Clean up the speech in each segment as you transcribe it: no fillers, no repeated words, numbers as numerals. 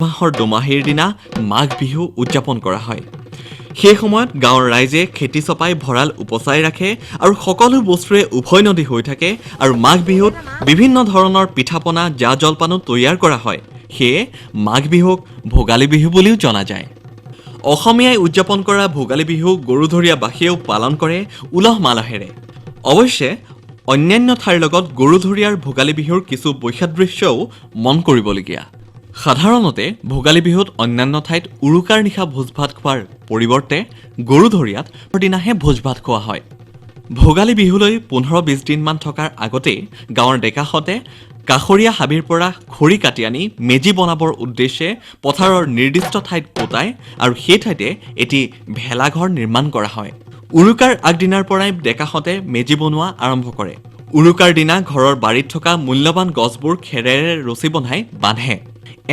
মাহৰ দুমাহীৰ দিনা মাঘ বিহু উদযাপন কৰা হয়। সেই সময়ত গাঁৱৰ ৰাইজে খেতি চপাই ভঁৰাল উপচাই ৰাখে আৰু সকলো বস্তুৰে উভৈনদী হৈ থাকে আৰু মাঘ বিহুত বিভিন্ন ধৰণৰ পিঠাপনা জা জলপানো তৈয়াৰ কৰা হয়। সেয়ে মাঘ বিহুক ভোগালী বিহু বুলিও জনা যায়। অসমীয়াই উদযাপন কৰা ভোগালী বিহু গৰুধৰীয়াবাসীয়েও পালন কৰে উলহ মালহেৰে। অৱশ্যে অন্যান্য ঠাইৰ লগত গৰুধৰীয়াৰ ভোগালী বিহুৰ কিছু বৈসাদৃশ্যও মন কৰিবলগীয়া। সাধাৰণতে ভোগালী বিহুত অন্যান্য ঠাইত উৰুকাৰ নিশা ভোজ ভাত খোৱাৰ পৰিৱৰ্তে গৰুধৰীয়াত দিনাহে ভোজ ভাত খোৱা হয়। ভোগালী বিহুলৈ 15-20 দিনমান থকাৰ আগতেই গাঁৱৰ ডেকাহঁতে কাষৰীয়া হাবিৰ পৰা খৰি কাটি আনি মেজি বনাবৰ উদ্দেশ্যে পথাৰৰ নিৰ্দিষ্ট ঠাইত পোতায় আৰু সেই ঠাইতে এটি ভেলাঘৰ নিৰ্মাণ কৰা হয়। উৰুকাৰ আগদিনাৰ পৰাই ডেকাহঁতে মেজি বনোৱা আৰম্ভ কৰে। উৰুকাৰ দিনা ঘৰৰ বাৰীত থকা মূল্যৱান গছবোৰ খেৰেৰে ৰছী বনাই বান্ধে।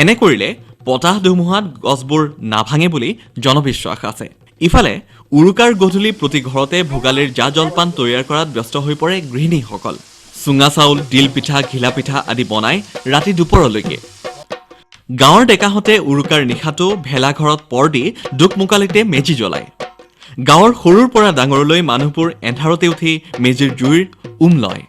এনে কৰিলে বতাহ ধুমুহাত গছবোৰ নাভাঙে বুলি জনবিশ্বাস আছে। ইফালে উৰুকাৰ গধূলি প্ৰতি ঘৰতে ভোগালীৰ জা জলপান তৈয়াৰ কৰাত ব্যস্ত হৈ পৰে গৃহিণীসকল। চুঙা চাউল, তিল পিঠা, ঘিলা পিঠা আদি বনাই ৰাতি দুপৰলৈকে। গাঁৱৰ ডেকাহঁতে উৰুকাৰ নিশাটো ভেলাঘৰত পৰ দি দোকমোকালিতে মেজি জ্বলায়। গাঁৱৰ সৰুৰ পৰা ডাঙৰলৈ মানুহবোৰ এন্ধাৰতে উঠি মেজিৰ জুইৰ লয়।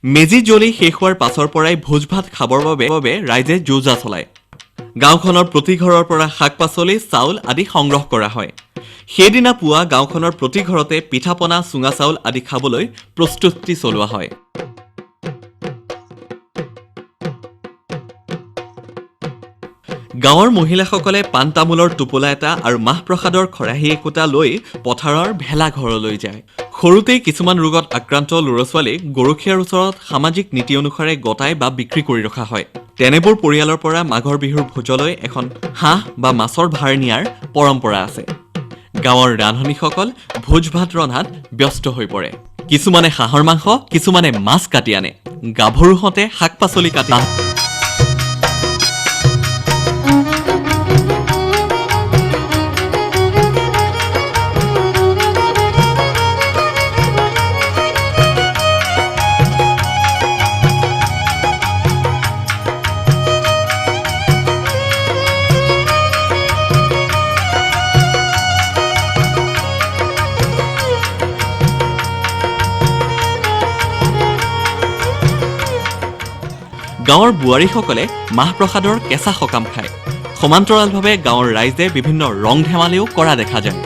মেজি জ্বলি শেষ হোৱাৰ পাছৰ পৰাই ভোজ ভাত খাবৰ বাবে ৰাইজে যোজা চলায়। গাঁওখনৰ প্ৰতি ঘৰৰ পৰা শাক পাচলি, চাউল আদি সংগ্ৰহ কৰা হয়। সেইদিনা পুৱা গাঁওখনৰ প্ৰতি ঘৰতে পিঠা পনা, চুঙা চাউল আদি খাবলৈ প্ৰস্তুতি চলোৱা হয়। গাঁৱৰ মহিলাসকলে পাণ তামোলৰ টোপোলা এটা আৰু মাহ প্ৰসাদৰ খৰাহী একোটা লৈ পথাৰৰ ভেলাঘৰলৈ যায়। সৰুতেই কিছুমান ৰোগত আক্ৰান্ত ল'ৰা-ছোৱালীক গৰখীয়াৰ ওচৰত সামাজিক নীতি অনুসাৰে গতাই বা বিক্ৰী কৰি ৰখা হয়। তেনেবোৰ পৰিয়ালৰ পৰা মাঘৰ বিহুৰ ভোজলৈ এখন হাঁহ বা মাছৰ ভাৰ নিয়াৰ পৰম্পৰা আছে। গাঁৱৰ ৰান্ধনীসকল ভোজ ভাত ৰন্ধাত ব্যস্ত হৈ পৰে। কিছুমানে হাঁহৰ মাংস, কিছুমানে মাছ কাটি আনে। গাভৰুহঁতে শাক পাচলি কাটি গাঁৱৰ বোৱাৰীসকলে মাহ প্ৰসাদৰ কেঁচা সকাম খায়। সমান্তৰালভাৱে গাঁৱৰ ৰাইজে বিভিন্ন ৰং ধেমালিও কৰা দেখা যায়।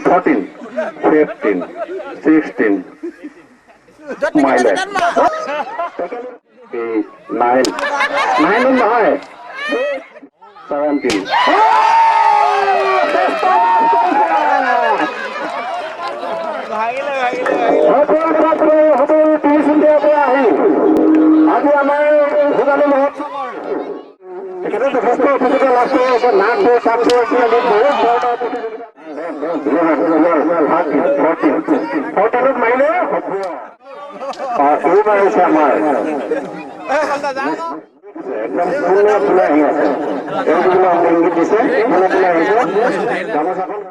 Fourteen, 15, 16, mileage. 9 নহয় 17. আজি আমাৰ ভোগালী মহোৎসৱ একেবাৰে যথেষ্ট অসুবিধা লাভ কৰে। নাচ কাম বহুত মাৰিলে মাৰিছে আমাৰ একদম ফুলে ফুলে আহি আছে এইগুলো ইংগিত দিছে ফুলে ফুলে আহিছে গামোচাখন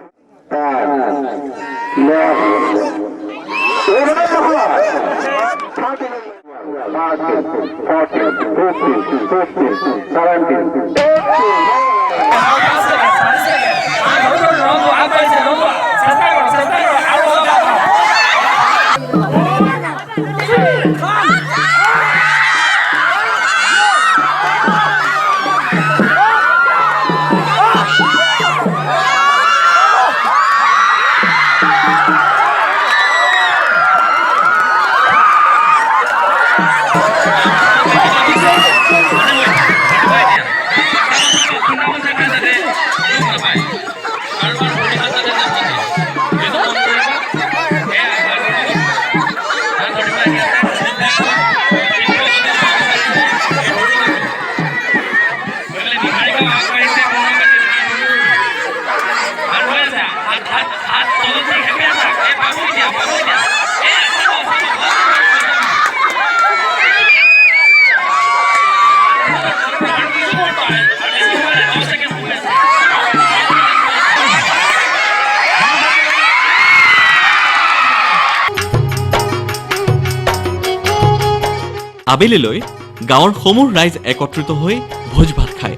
আবেলিলৈ গাঁৱৰ সমূহ ৰাইজ একত্ৰিত হৈ ভোজ ভাত খায়।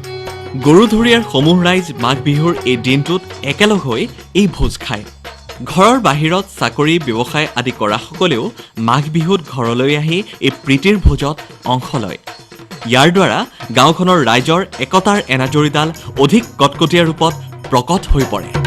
গৰুধৰীয়াৰ সমূহ ৰাইজ মাঘ বিহুৰ এই দিনটোত একেলগ হৈ এই ভোজ খায়। ঘৰৰ বাহিৰত চাকৰি ব্যৱসায় আদি কৰা সকলেও মাঘ বিহুত ঘৰলৈ আহি এই প্ৰীতিৰ ভোজত অংশ লয়। ইয়াৰ দ্বাৰা গাঁওখনৰ ৰাইজৰ একতাৰ এনাজৰীডাল অধিক কটকটীয়া ৰূপত প্ৰকট হৈ পৰে।